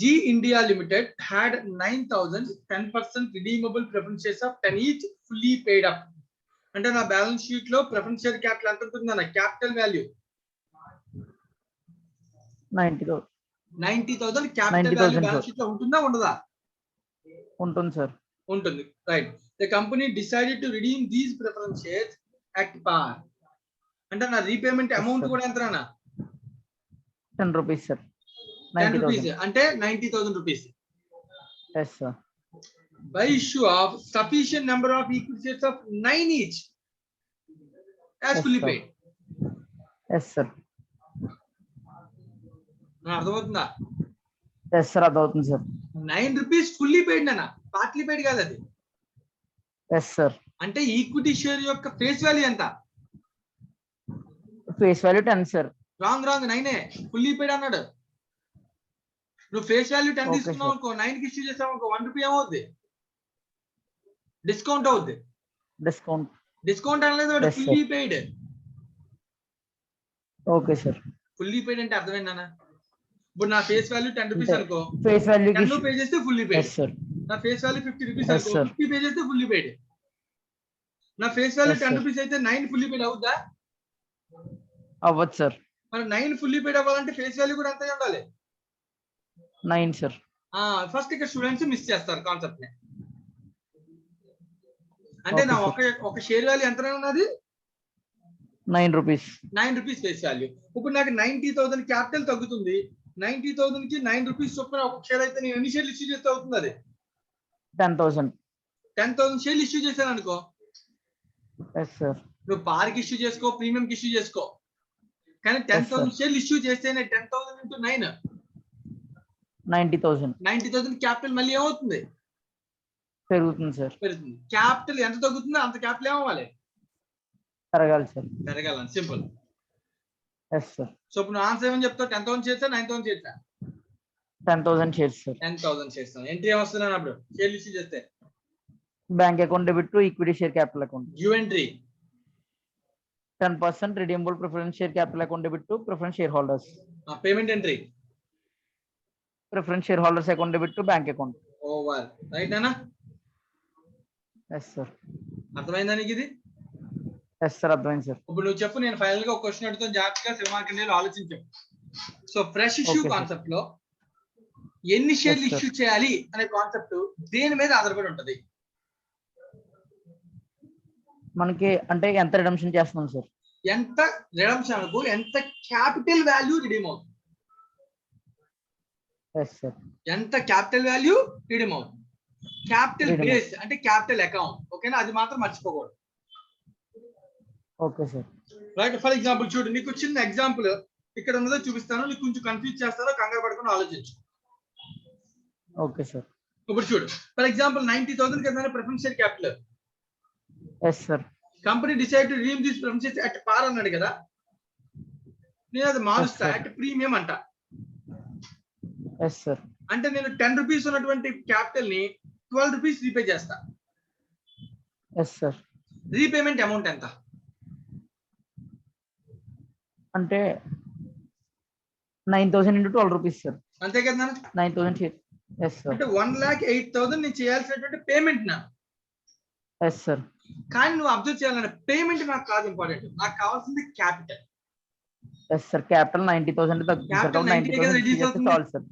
G India Limited had 9,000 10% redeemable preference shares of 10 each fully paid up. అంటే నా బ్యాలెన్స్ షీట్ లో ప్రిఫరెన్స్ షేర్ క్యాపిటల్ ఎంత ఉంటుంది అన్న? Capital value 90,000 capital value balance sheet లో ఉంటుందా ఉండదా? ఉంటుంది సార్. ఉంటుంది. Right, the company decided to redeem these preference shares at పార్. అంటే నా రీపేమెంట్ అమౌంట్ కూడా ఎంత అన్న? 10 రూపీస్ సార్. 10 రూపీస్ అంటే 90,000 rupees. Yes sir. By issue of sufficient number of equity shares of 9 each as fully paid. Yes sir. అర్థమవుతుందా? Yes sir, అదవుతుంది sir. 9 rupees fully paid నాన్న, పార్ట్లీ పెయిడ్ కాదు అది. Yes sir. అంటే equity share యొక్క face value ఎంత? Face value 10 sir. Wrong 9 fully paid అన్నాడు. నువ్వు ఫేస్ వాల్యూ 10 Okay, తీసుకున్నావు sir. అనుకో, 9 కి ఇష్యూ చేసావు అనుకో, 1 రూపీ ఏమవుద్ది? డిస్కౌంట్ అవుద్ది. డిస్కౌంట్. డిస్కౌంట్ అనలేదు, Yes, sir. Fully paid. Okay sir. Fully paid అంటే అర్థమైందన్నా? ఇప్పుడు నా ఫేస్ వాల్యూ 10 రూపీస్ అనుకో, ఫేస్ వాల్యూ 10 పే చేస్తే ఫుల్లీ పెయిడ్. Yes sir. నా ఫేస్ వాల్యూ 50 రూపీస్ Yes, అనుకో, sir. 50 పే చేస్తే ఫుల్లీ పెయిడ్. నా face value Yes, 10 sir. Rupees అయితే 9 ఫుల్లీ పెయిడ్ అవుద్దా? అవ్వదు సార్. మరి 9 ఫుల్లీ పెయిడ్ అవ్వాలంటే ఫేస్ వాల్యూ కూడా అంతే ఉండాలి. 9 సార్. ఫస్ట్ ఇక్కడ స్టూడెంట్స్ మిస్ చేస్తారు కాన్సెప్ట్ ని. అంటే నా Okay, ఒక షేర్ వాల్యూ ఎంత ఉన్నది? 9 రూపీస్. 9 rupees face value. ఇప్పుడు నాకు 90,000 క్యాపిటల్ తగ్గుతుంది. 90,000 కి 9 రూపీస్ చొప్పున ఒక షేర్ అయితే నేను ఎన్ని షేర్లు ఇష్యూ చేస్తే అవుతుంది? అది 10,000. 10,000 షేర్లు ఇష్యూ చేశాను అనుకో, ఎస్ సార్. నువ్వు పార్క్ ఇష్యూ చేసుకో, ప్రీమియం కి ఇష్యూ చేసుకో, కానీ 10,000 sir. షేర్లు ఇష్యూ చేస్తేనే 10,000 into 9 90,000 90,000 క్యాపిటల్ మళ్ళీ ఏమవుతుంది? పెరుగుతుంది సార్. పెరుగుతుంది. క్యాపిటల్ ఎంత తగ్గుతుందో అంత క్యాపిటల్ ఏమవ్వాలి? పెరగాలి సార్. పెరగాలని, సింపుల్. Yes sir. సో ఇప్పుడు నువ్వు ఆన్సర్ ఏమని చెప్తావు? 10,000 చేస్తా, 9,000 చేస్తా? 10,000 షేర్స్ సార్. 10,000 చేస్తాను. ఎంట్రీ ఏమొస్తున్నాను అప్పుడు షేర్లు ఇష్యూ చేస్తే? Bank account debit to equity share capital account. Give entry 10% redeemable preference share capital account debit to preference shareholders. Payment entry Preference shareholders account debit to bank account. Over. Right నానా? Yes sir. అర్థమైందా నీకు ఇది? Yes sir, అర్థమైంది sir. ఇప్పుడు నువ్వు చెప్పు, నేను final గా ఒక క్వశ్చన్ అడుగుతాను, జాగ్రత్తగా శివమార్కండేయులు ఆలోచించు. So fresh issue Okay, sir. Concept లో ఎన్ని షేర్లు Yes, sir. ఇష్యూ చేయాలి అనే కాన్సెప్ట్ దేని మీద ఆధారపడి ఉంటది? మనకి అంటే ఎంత రిడమ్షన్ చేస్తున్నాం సార్? ఎంత రిడమ్షన్ కు ఎంత క్యాపిటల్ వాల్యూ రిడీమ్ అవుతుంది? Yes sir. ఎంత క్యాపిటల్ వాల్యూ రిడీమ్ అవుతుంది. క్యాపిటల్ Redeem బేస్ అంటే క్యాపిటల్ అకౌంట్. ఓకేనా, అది మాత్రం మర్చిపోకూడదు. Okay sir. Right, for example చూడు, నీకు చిన్న ఎగ్జాంపుల్ ఇక్కడ ఉన్నదో చూపిస్తాను, నీకు కొంచెం కన్ఫ్యూజ్ చేస్తానో కంగారు పడుకుని ఆలోచించు. Okay sir. ఇప్పుడు చూడు, ఫర్ ఎగ్జాంపుల్ 90,000 కదా preference share capital. Yes sir. Company decide to redeem this preference share at par అన్నాడు కదా, నేను అది మారుస్తా Yes, sir. అట్ ప్రీమియం అంట. Yes sir. అంటే నేను 10 రూపీస్ ఉన్నటువంటి క్యాపిటల్ ని 12 రూపీస్ రీపే చేస్తా. Yes sir. రీపేమెంట్ అమౌంట్ ఎంత? అంటే 9,000 into 12 rupees సార్. అంతే కదా, 9,000 షేర్. Yes sir. అంటే 1,08,000 నేను చేయాల్సినటువంటి పేమెంట్ నా. Yes sir. కానీ నువ్వు అబ్జర్వ్ చేయాలన్న పేమెంట్ నాకు కాదు ఇంపార్టెంట్, నాకు కావాల్సింది క్యాపిటల్. Yes sir. క్యాపిటల్ 90,000 తగ్గుతుంది సార్. Capital 90 కదా 90,000 reduce చేస్తే అవుతుంది. చాలు sir.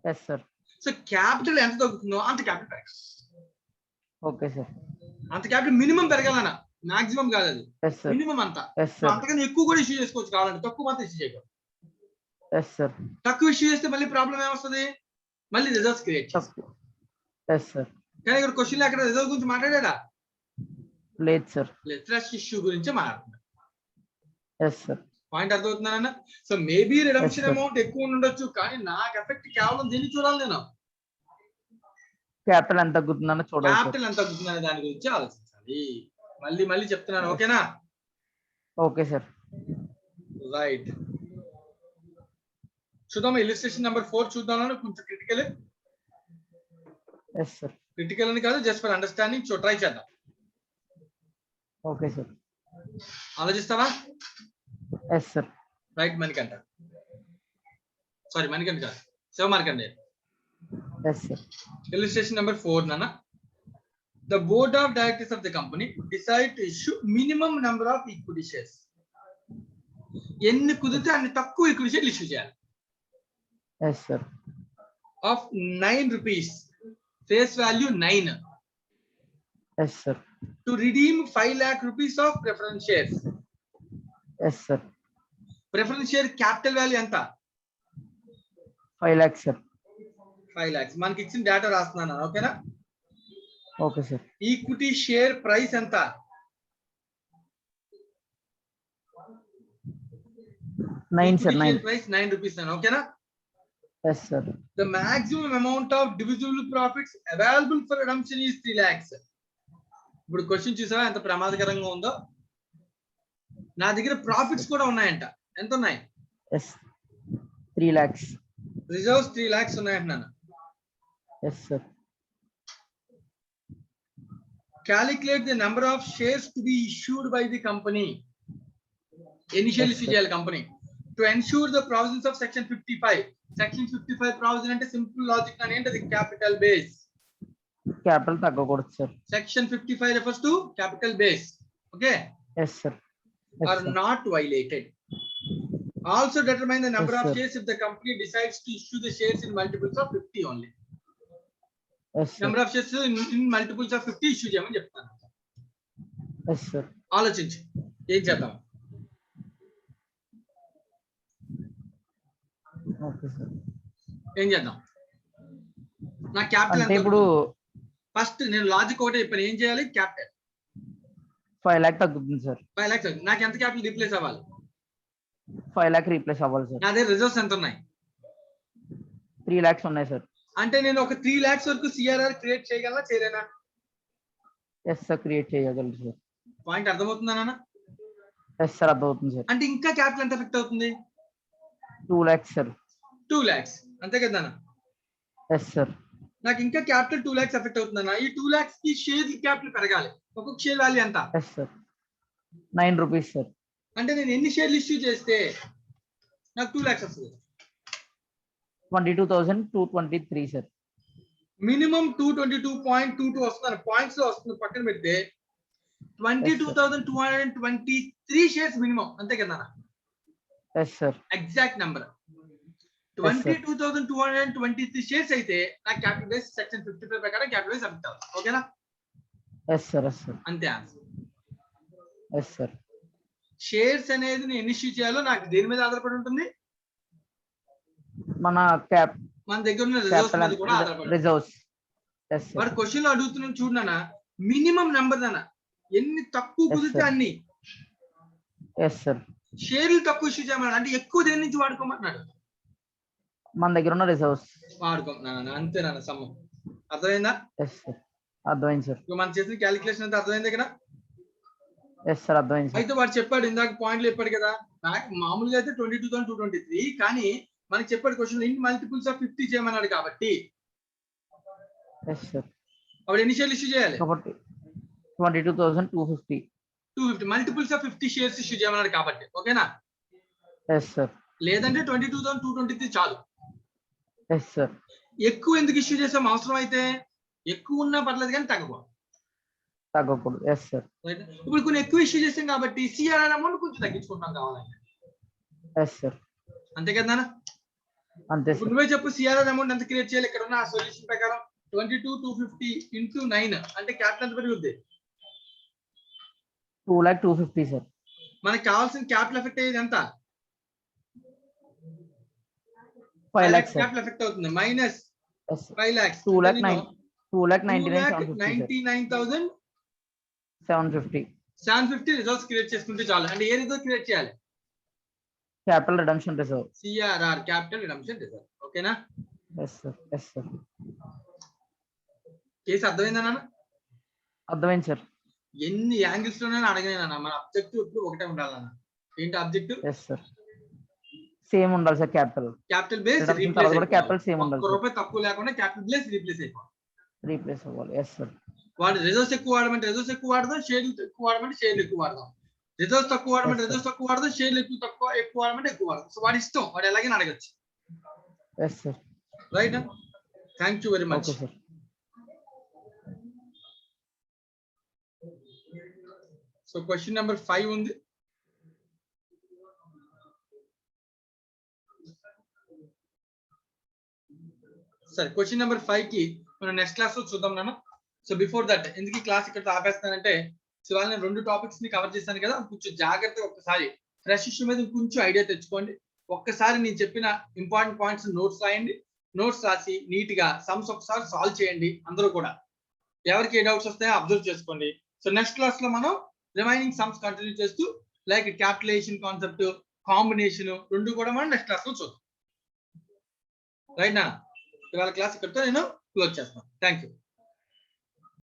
Yes sir. So capital ఎంత తగ్గుతుందో అంత క్యాపిటల్ ట్యాక్స్. Okay sir. అంత క్యాపిటల్ మినిమం పెరగాలన్నా, మాక్సిమం కాదు అది, ఎస్ సార్. మినిమం అంత. Yes sir. అంతకన్నా ఎక్కువ కూడా ఇష్యూ చేసుకోవచ్చు, కావాలంటే తక్కువ మాత్రం ఇష్యూ చేయగలరు. Yes sir. తక్కువ ఇష్యూ చేస్తే మళ్ళీ ప్రాబ్లం ఏమొస్తుంది, మళ్ళీ రిజల్ట్స్ క్రియేట్ చేస్తాం. Yes sir. కానీ ఇక్కడ క్వశ్చన్ అక్కడ రిజల్ట్ గురించి మాట్లాడా లేదు సార్. లేదు, ఫ్రెష్ ఇష్యూ గురించి మాట్లాడుతున్నాడు. Yes sir. పాయింట్ అర్థమవుతుందన్న. So maybe redemption sir. Amount ఎక్కువ ఉండొచ్చు, కానీ నాకు ఎఫెక్ట్ కేవలం దీన్ని చూడాలి, నేను క్యాపిటల్ ఎంత తగ్గుతుందని చూడాలి సార్. క్యాపిటల్ ఎంత తగ్గుతుందనే దాని గురించి ఆలోచించాలి. మళ్ళీ మళ్ళీ చెప్తున్నాను, ఓకేనా? Okay sir. రైట్, చూద్దాం ఇలిస్ట్రేషన్ నెంబర్ 4 చూద్దాం. కొంచెం క్రిటికల్, ఎస్ సార్. క్రిటికల్ అని కాదు, జస్ట్ ఫర్ అండర్స్టాండింగ్. ట్రై చేద్దాం. Okay sir. ఆలోచిస్తావా? Yes sir. Right, Manikanta, sorry Manikanta కాదు, Sivamarkande. Yes sir. Illustration number 4, Nana. The board of directors of the company decide to issue minimum number of equity shares. ఎన్ని కుదిరితే అన్ని తక్కువ equity షేర్లు issue చేయాలి. Yes sir. Of 9 rupees, face value 9, yes sir. To redeem 5 lakh rupees of preference shares. Yes sir. Preference share capital value ఎంత? 5 lakhs sir. 5 lakhs. మనకి ఇచ్చిన data రాస్తున్నాను, ఓకేనా? Okay sir. Equity share price ఎంత? 9 sir. 9. Price 9 rupees, ఓకేనా? Yes sir. The maximum amount of divisible profits available for redemption is 3 lakhs. ఇప్పుడు question చూసావా ఎంత ప్రమాదకరంగా ఉందో? నా దగ్గర ప్రాఫిట్స్ కూడా ఉన్నాయంట. ఎంత ఉన్నాయి? Yes 3 lakhs. రిజర్వ్స్ 3 lakhs ఉన్నాయంటున్నాను. Yes sir. Calculate the number of shares to be issued by the company. Initial Yes, issue sir. చేయాలి company. To ensure the provisions of section 55. Section 55 provision అంటే simple logic అని ఏంటది? Capital base. Capital తగ్గకూడదు sir. Section 55 refers to capital base. Okay? Yes sir. Are not violated. Also determine the number Yes, of sir. shares if the company decides to issue the shares in multiples of 50 only. Yes sir. Number of shares in multiples of 50 issue చేయమని చెప్తాను. Yes sir. ఆలోచించు, ఏం చేద్దాం? Okay sir. ఏం చేద్దాం? నా capital అంటే ఇప్పుడు ఫస్ట్ నేను లాజిక్ ఒకటే చెప్పాను, ఏం చేయాలి? క్యాపిటల్ 5 lakh తగ్గుతుంది సార్. 5 lakhs. నాకు ఎంత క్యాపిటల్ రీప్లేస్ అవ్వాలి? 5 lakh రీప్లేస్ అవ్వాలి సార్. నా దగ్గర రిజర్వ్స్ ఎంత ఉన్నాయి? 3 lakhs ఉన్నాయి సార్. అంటే నేను ఒక 3 lakhs వరకు సిఆర్ఆర్ క్రియేట్ చేయగలనా, చేయలేనా? Yes sir. క్రియేట్ చేయగలరు సార్. పాయింట్ అర్థమవుతుందా నాన్న? Yes sir. అర్థమవుతుంది సార్. అంటే ఇంకా క్యాపిటల్ ఎంత ఎఫెక్ట్ అవుతుంది? 2 lakhs సార్. 2 lakhs, అంతే కదా నాన్న? Yes sir. నాకు ఇంకా క్యాపిటల్ 2 lakhs ఎఫెక్ట్ అవుతుందన్న. ఈ 2 lakhs కి షేర్ క్యాపిటల్ పెరగాలి. ఒక్కొక్క షేర్ వాల్యూ ఎంత? Yes sir. 9 rupees sir. అంటే నేను ఎన్ని షేర్లు ఇష్యూ చేస్తే నాకు 2 lakhs వస్తుంది? 22,223 సార్. మినిమం 222.22 వస్తుంది. పాయింట్స్ లో వస్తుంది, పక్కన పెడితే 22,223 షేర్స్ మినిమం, అంతే కదా నాన్న? Yes sir. Exact number. Yes, sir. 22,223 shares అయితే నా క్యాపిటల్ బేస్ సెక్షన్ 55 ప్రకారం క్యాపిటల్ బేస్ ఎఫెక్ట్ అవ్వాలి. ఓకేనా? Yes sir. Yes sir. అంతే ఆన్సర్. Yes sir. షేర్స్ అనేది నేను ఎన్ని ఇష్యూ చేయాలో నాకు దేని మీద ఆధారపడి ఉంటుంది? మన మన దగ్గర ఉన్న రిజర్వ్స్ క్యాపిటల్ మీద కూడా ఆధారపడి రిజర్వ్స్. Yes sir. వాడు క్వశ్చన్ లో అడుగుతున్నాను చూడనా, మినిమం నెంబర్ అన్న, ఎన్ని తక్కువ Yes, కుదిరితే sir. అన్ని ఎస్ సార్. షేర్లు తక్కువ ఇష్యూ చేయమన్నాడు, అంటే ఎక్కువ దేని నుంచి వాడుకోమంటున్నాడు, మన దగ్గర ఉన్న రిజర్వ్స్. వాడుకుంటున్నాను అంతే నాన్న సమ్మం. అర్థమైందా? Yes sir. అర్థమైంది సార్. ఇప్పుడు మనం చేసిన క్యాలిక్యులేషన్ అంతా అర్థమైంది ఇక్కడ. Yes sir. అర్థమైంది సార్. అయితే వాడు చెప్పాడు ఇందాక పాయింట్లు చెప్పాడు కదా, నాకు మామూలుగా అయితే 22,223, కానీ మనకి చెప్పాడు క్వశ్చన్ ఇంటి మల్టిపుల్స్ ఆఫ్ 50 చేయమన్నాడు కాబట్టి ఎస్ సార్. అప్పుడు ఎన్ని షేర్లు ఇష్యూ చేయాలి? కాబట్టి 22,250. 250 మల్టిపుల్స్ ఆఫ్ 50 షేర్స్ ఇష్యూ చేయమన్నాడు కాబట్టి, ఓకేనా? Yes sir. లేదంటే 22,223 చాలు. Yes sir. ఎక్కువ ఎందుకు ఇష్యూ చేసాం? అవసరం అయితే ఎక్కువ ఉన్నా పర్లేదు కానీ తగ్గకూడదు. తగ్గకూడదు. Yes sir. Right? ఇప్పుడు కొన్ని ఎక్కువ ఇష్యూ చేసాం కాబట్టి సిఆర్ఆర్ అమౌంట్ కొంచెం తగ్గించుకుంటాం కావాలంటే, ఎస్ సార్. అంతే కదా నాన్న? అంతే ఇప్పుడు సార్. నువ్వే చెప్పు సిఆర్ఆర్ అమౌంట్ ఎంత క్రియేట్ చేయాలి? ఇక్కడ ఉన్న ఆ సొల్యూషన్ ప్రకారం 22,250 ఇంటూ 9 అంటే క్యాపిటల్ ఎంత పెరుగుద్ది? 2,250 సార్. మనకి కావాల్సిన క్యాపిటల్ ఎఫెక్ట్ అయ్యేది ఎంత? 5 lakhs సార్. క్యాపిటల్ ఎఫెక్ట్ అవుతుంది minus yes sir. 5 lakhs. 2,99,750. 2,99,750 reserves create చేసుకుంటే చాలు. అంటే ఏ రిజర్వ్ క్రియేట్ చేయాలి? Capital redemption reserve. CRR capital redemption reserve. ఓకేనా? Yes sir. Yes sir. Case అర్థమైందా నాన్న? అర్థమైంది సార్. ఎన్ని యాంగిల్స్ లోనైనా అడగలేనా, మన అబ్జెక్టివ్ ఎప్పుడు ఒకటే ఉండాలన్న. ఏంటి అబ్జెక్టివ్? Yes sir. సేమ్ ఉండాలి సార్. క్యాపిటల్ బేస్ తర్వాత కూడా క్యాపిటల్ సేమ్ ఉండాలి సార్. రూపాయి తక్కువ లేకుండా క్యాపిటల్ బేస్ రీప్లేస్ అయిపోవాలి. రీప్లేస్ అవ్వాలి. Yes sir. వాడు రిజర్వ్స్ ఎక్కువ వాడమంటే రిజర్వ్స్ ఎక్కువ వాడదాం, షేర్లు ఎక్కువ వాడమంటే షేర్లు ఎక్కువ వాడదాం. రిజర్వ్స్ తక్కువ వాడమంటే రిజర్వ్స్ తక్కువ వాడదాం, షేర్లు ఎక్కువ వాడమంటే ఎక్కువ వాడదాం. సో వాడి ఇష్టం, వాడు ఎలాగైనా అడగచ్చు. Yes sir. Right? Thank you very much. Okay sir. So question number 5 ఉంది. సరే, క్వశ్చన్ నెంబర్ 5 కి మనం నెక్స్ట్ క్లాస్ లో చూద్దాం నాన్న. సో బిఫోర్ దట్ ఎందుకు ఈ క్లాస్ ఇక్కడ ఆపేస్తానంటే, సో ఇవాళ నేను 2 టాపిక్స్ ని కవర్ చేశాను కదా, కొంచెం జాగ్రత్తగా ఒక్కసారి ఫ్రెష్ ఇష్యూ మీద కొంచెం ఐడియా తెచ్చుకోండి. ఒక్కసారి నేను చెప్పిన ఇంపార్టెంట్ పాయింట్స్ నోట్స్ రాయండి. నోట్స్ రాసి నీట్ గా సమ్స్ ఒకసారి సాల్వ్ చేయండి అందరూ కూడా. ఎవరికి ఏ డౌట్స్ వస్తాయో అబ్జర్వ్ చేసుకోండి. సో నెక్స్ట్ క్లాస్ లో మనం రిమైనింగ్ సమ్స్ కంటిన్యూ చేస్తూ లైక్ క్యాపిటలైజేషన్ కాన్సెప్ట్, కాంబినేషన్ 2 కూడా మనం నెక్స్ట్ క్లాస్ లో చూద్దాం. రైట్ నా? ఇవాళ క్లాస్ ఇక్కడితో నేను క్లోజ్ చేస్తాను. Thank you.